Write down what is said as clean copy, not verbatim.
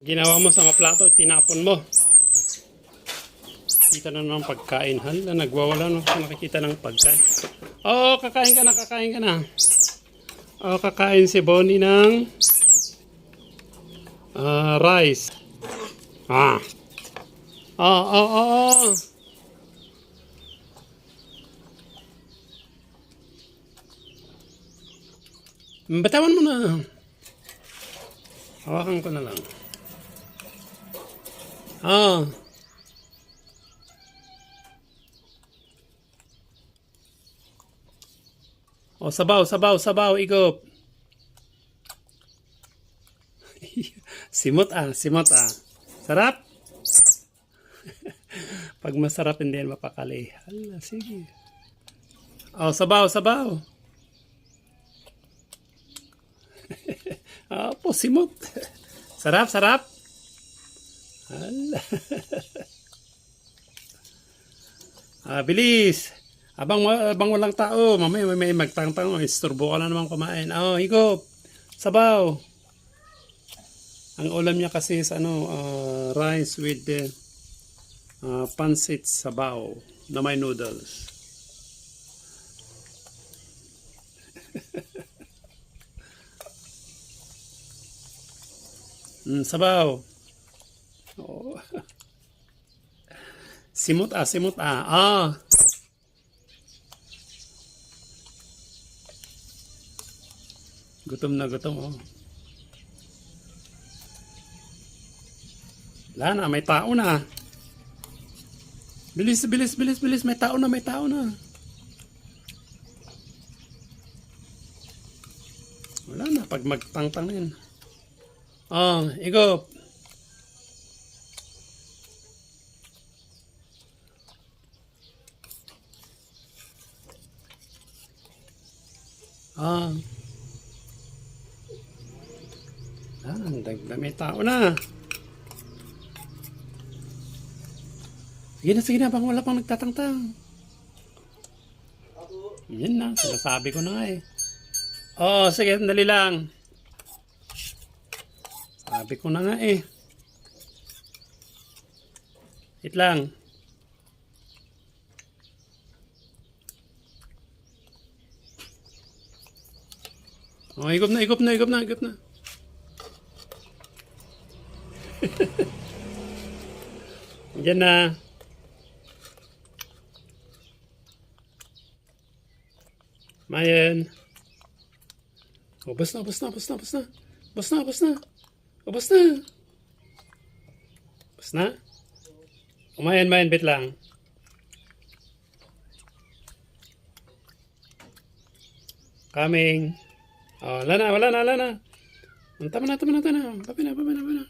Ginawa mo sa mga plato, tinapon mo. Kita na naman pagkain. Hala, nagwawala na ako nakikita ng pagkain. Oh, kakain ka na, kakain ka na. Oh, kakain si Bonnie ng rice. Ah. Oh, oh, oh, oh. Batawan mo na. Hawakan ko na lang. Ah. Oh, sabaw, sabaw, sabaw, igop. Simot ah, simot ah. Sarap? Pag masarap hindi yan mapakali. Hala, sige. Oh, sabaw, sabaw. Po, simot. Sarap, sarap. Hala. Bilis. Abang walang tao, mamaya may magtangtang, isturbo ka na naman kumain. Oh, higop. Sabaw. Ang ulam niya kasi is rice with pancit sabaw na may noodles. Sabaw. Oh. Simot ah, simot ah. Ah. Gutom na gutom oh. Wala na, may tao na. Bilis, bilis, bilis, bilis. May tao na, may tao na. Wala na, pag magtangtang na yun. Oh, igop. Ah. May tao na. Sige na, bang wala pang nagtatangtang. Yan na, sinasabi ko na nga eh. Oo, sige, dali lang. Sabi ko na nga eh. Wait lang. Oh, igop na, igop na, igop na, igop na. Diyan na. Mayan. Oh, ubos na, ubos na, ubos na, ubos na. Ubos na, ubos na. Ubos na. Ubos na. Mayan, mayan, bit lang. Coming. Oh, wala na, wala na, wala na. Tama na, tama na, tama na. Papi na, papi na, papi na.